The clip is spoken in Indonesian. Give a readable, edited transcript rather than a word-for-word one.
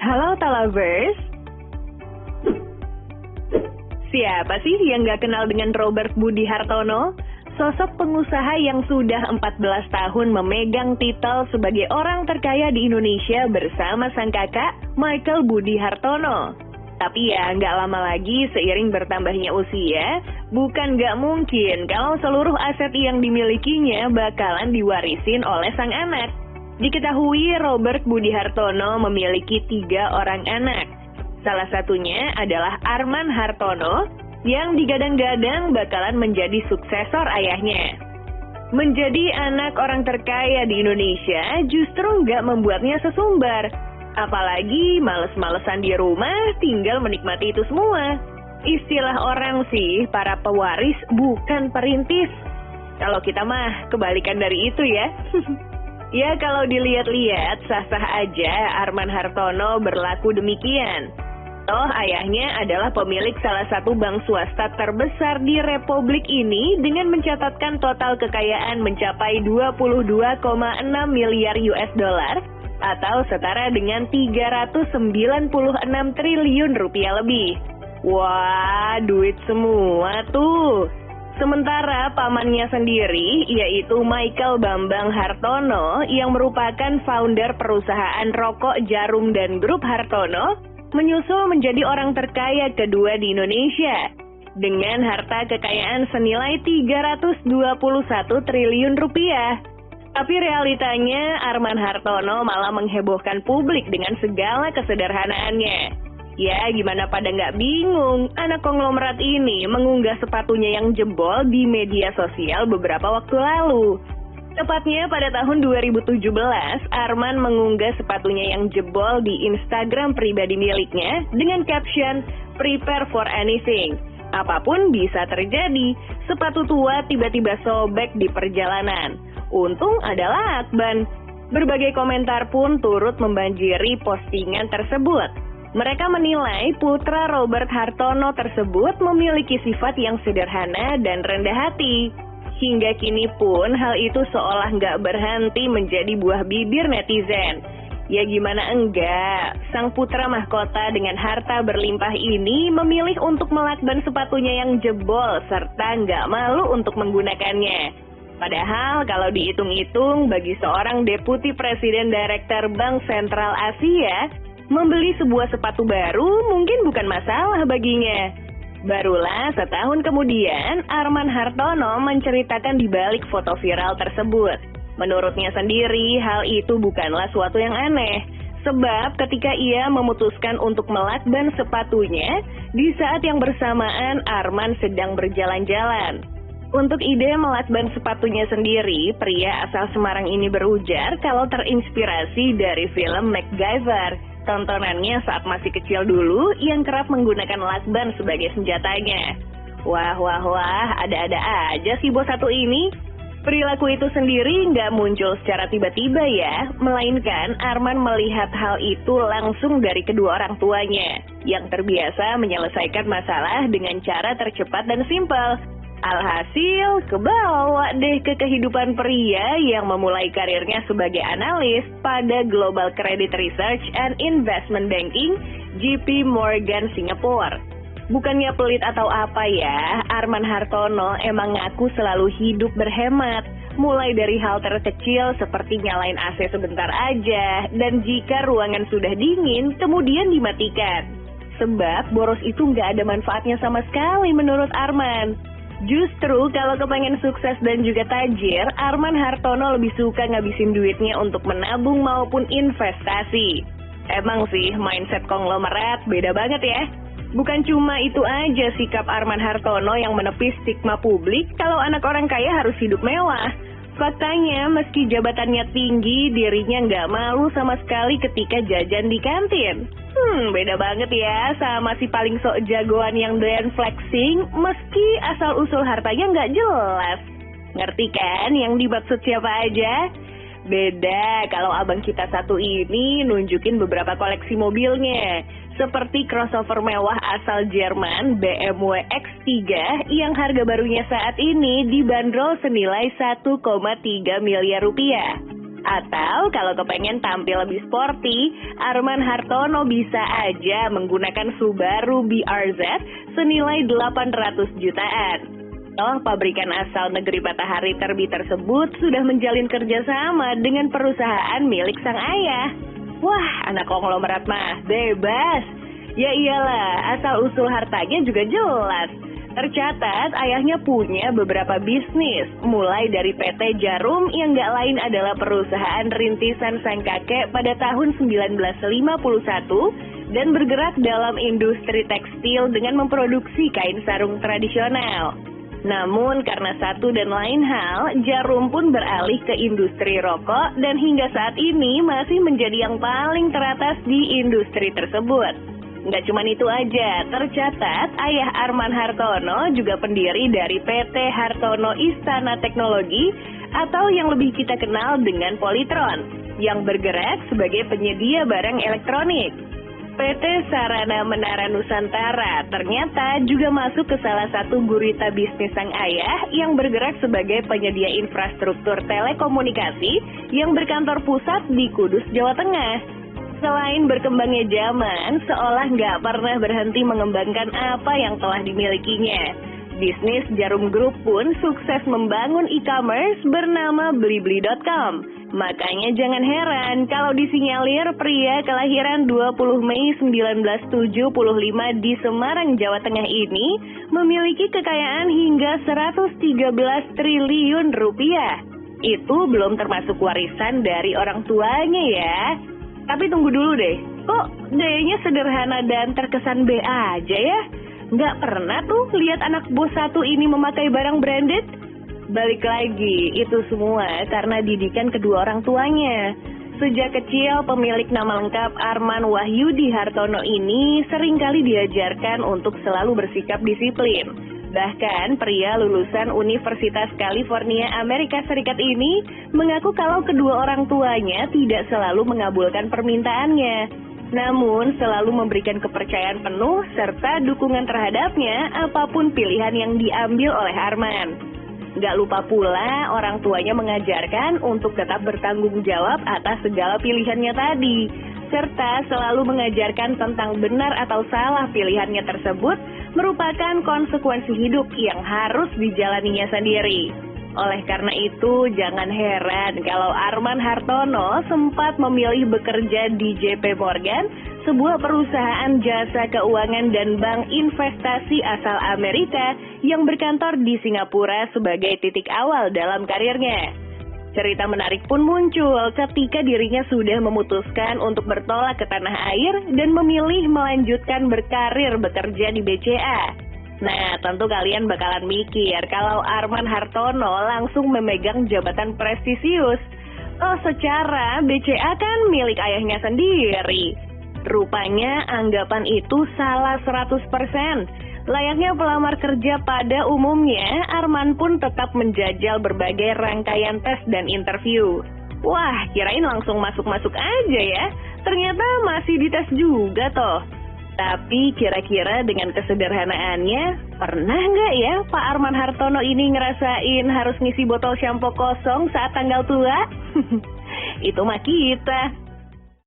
Halo Talavers, siapa sih yang gak kenal dengan Robert Budi Hartono? Sosok pengusaha yang sudah 14 tahun memegang titel sebagai orang terkaya di Indonesia bersama sang kakak Michael Budi Hartono. Tapi ya nggak lama lagi seiring bertambahnya usia, bukan nggak mungkin kalau seluruh aset yang dimilikinya bakalan diwarisin oleh sang anak. Diketahui Robert Budi Hartono memiliki 3 orang anak. Salah satunya adalah Arman Hartono yang digadang-gadang bakalan menjadi suksesor ayahnya. Menjadi anak orang terkaya di Indonesia justru nggak membuatnya sesumbar. Apalagi males-malesan di rumah tinggal menikmati itu semua. Istilah orang sih, para pewaris bukan perintis. Kalau kita mah kebalikan dari itu ya. Ya kalau dilihat-lihat sah-sah aja Arman Hartono berlaku demikian. Toh ayahnya adalah pemilik salah satu bank swasta terbesar di republik ini dengan mencatatkan total kekayaan mencapai 22,6 miliar US dollar atau setara dengan 396 triliun rupiah lebih. Wah, duit semua tuh. Sementara pamannya sendiri, yaitu Michael Bambang Hartono yang merupakan founder perusahaan rokok Jarum dan Grup Hartono, menyusul menjadi orang terkaya kedua di Indonesia dengan harta kekayaan senilai 321 triliun rupiah. Tapi realitanya Arman Hartono malah menghebohkan publik dengan segala kesederhanaannya. Ya gimana pada nggak bingung, anak konglomerat ini mengunggah sepatunya yang jebol di media sosial beberapa waktu lalu. Tepatnya pada tahun 2017, Arman mengunggah sepatunya yang jebol di Instagram pribadi miliknya dengan caption, "Prepare for anything." Apapun bisa terjadi, sepatu tua tiba-tiba sobek di perjalanan. Untung adalah lakban. Berbagai komentar pun turut membanjiri postingan tersebut. Mereka menilai putra Robert Hartono tersebut memiliki sifat yang sederhana dan rendah hati. Hingga kini pun hal itu seolah nggak berhenti menjadi buah bibir netizen. Ya gimana enggak, sang putra mahkota dengan harta berlimpah ini memilih untuk melakban sepatunya yang jebol serta nggak malu untuk menggunakannya. Padahal kalau dihitung-hitung bagi seorang Deputi Presiden Direktur Bank Sentral Asia, membeli sebuah sepatu baru mungkin bukan masalah baginya. Barulah setahun kemudian, Arman Hartono menceritakan di balik foto viral tersebut. Menurutnya sendiri, hal itu bukanlah suatu yang aneh. Sebab ketika ia memutuskan untuk melakban sepatunya, di saat yang bersamaan Arman sedang berjalan-jalan. Untuk ide melakban sepatunya sendiri, pria asal Semarang ini berujar kalau terinspirasi dari film MacGyver. Tontonannya saat masih kecil dulu yang kerap menggunakan lakban sebagai senjatanya. Wah, ada-ada aja si bos satu ini. Perilaku itu sendiri nggak muncul secara tiba-tiba ya, melainkan Arman melihat hal itu langsung dari kedua orang tuanya, yang terbiasa menyelesaikan masalah dengan cara tercepat dan simpel. Alhasil, kebawa deh ke kehidupan pria yang memulai karirnya sebagai analis pada Global Credit Research and Investment Banking, JP Morgan Singapore. Bukannya pelit atau apa ya, Arman Hartono emang ngaku selalu hidup berhemat, mulai dari hal terkecil seperti nyalain AC sebentar aja, dan jika ruangan sudah dingin, kemudian dimatikan. Sebab boros itu nggak ada manfaatnya sama sekali menurut Arman. Justru kalau kepengen sukses dan juga tajir, Arman Hartono lebih suka ngabisin duitnya untuk menabung maupun investasi. Emang sih mindset konglomerat beda banget ya. Bukan cuma itu aja sikap Arman Hartono yang menepis stigma publik kalau anak orang kaya harus hidup mewah. Faktanya meski jabatannya tinggi, dirinya nggak malu sama sekali ketika jajan di kantin. Beda banget ya sama si paling sok jagoan yang doyan flexing meski asal-usul hartanya nggak jelas. Ngerti kan yang dimaksud siapa aja? Beda kalau abang kita satu ini nunjukin beberapa koleksi mobilnya. Seperti crossover mewah asal Jerman BMW X3 yang harga barunya saat ini dibanderol senilai 1,3 miliar rupiah. Atau kalau kepengen tampil lebih sporty, Arman Hartono bisa aja menggunakan Subaru BRZ senilai 800 jutaan. Toh pabrikan asal negeri matahari terbit tersebut sudah menjalin kerjasama dengan perusahaan milik sang ayah. Wah, anak konglomerat mah bebas. Ya iyalah, asal-usul hartanya juga jelas. Tercatat ayahnya punya beberapa bisnis, mulai dari PT Djarum yang gak lain adalah perusahaan rintisan sang kakek pada tahun 1951 dan bergerak dalam industri tekstil dengan memproduksi kain sarung tradisional. Namun karena satu dan lain hal, Djarum pun beralih ke industri rokok dan hingga saat ini masih menjadi yang paling teratas di industri tersebut. Nggak cuma itu aja, tercatat ayah Arman Hartono juga pendiri dari PT Hartono Istana Teknologi atau yang lebih kita kenal dengan Polytron, yang bergerak sebagai penyedia barang elektronik. PT Sarana Menara Nusantara ternyata juga masuk ke salah satu gurita bisnis sang ayah yang bergerak sebagai penyedia infrastruktur telekomunikasi yang berkantor pusat di Kudus, Jawa Tengah. Selain berkembangnya zaman, seolah nggak pernah berhenti mengembangkan apa yang telah dimilikinya. Bisnis Djarum Group pun sukses membangun e-commerce bernama Blibli.com. Makanya jangan heran kalau disinyalir pria kelahiran 20 Mei 1975 di Semarang, Jawa Tengah ini memiliki kekayaan hingga 113 triliun rupiah. Itu belum termasuk warisan dari orang tuanya ya. Tapi tunggu dulu deh, kok gayanya sederhana dan terkesan B aja ya? Nggak pernah tuh lihat anak bos satu ini memakai barang branded? Balik lagi, itu semua karena didikan kedua orang tuanya. Sejak kecil, pemilik nama lengkap Arman Wahyudi Hartono ini seringkali diajarkan untuk selalu bersikap disiplin. Bahkan pria lulusan Universitas California Amerika Serikat ini mengaku kalau kedua orang tuanya tidak selalu mengabulkan permintaannya, namun selalu memberikan kepercayaan penuh serta dukungan terhadapnya apapun pilihan yang diambil oleh Arman. Gak lupa pula orang tuanya mengajarkan untuk tetap bertanggung jawab atas segala pilihannya tadi, serta selalu mengajarkan tentang benar atau salah pilihannya tersebut merupakan konsekuensi hidup yang harus dijalaninya sendiri. Oleh karena itu, jangan heran kalau Arman Hartono sempat memilih bekerja di JP Morgan, sebuah perusahaan jasa keuangan dan bank investasi asal Amerika yang berkantor di Singapura sebagai titik awal dalam karirnya. Cerita menarik pun muncul ketika dirinya sudah memutuskan untuk bertolak ke tanah air dan memilih melanjutkan berkarir bekerja di BCA. Nah, tentu kalian bakalan mikir kalau Arman Hartono langsung memegang jabatan prestisius. Oh, secara BCA kan milik ayahnya sendiri. Rupanya anggapan itu salah 100%. Layaknya pelamar kerja pada umumnya, Arman pun tetap menjajal berbagai rangkaian tes dan interview. Wah, kirain langsung masuk-masuk aja ya. Ternyata masih dites juga toh. Tapi kira-kira dengan kesederhanaannya, pernah nggak ya Pak Arman Hartono ini ngerasain harus ngisi botol shampoo kosong saat tanggal tua? Itu mah kita.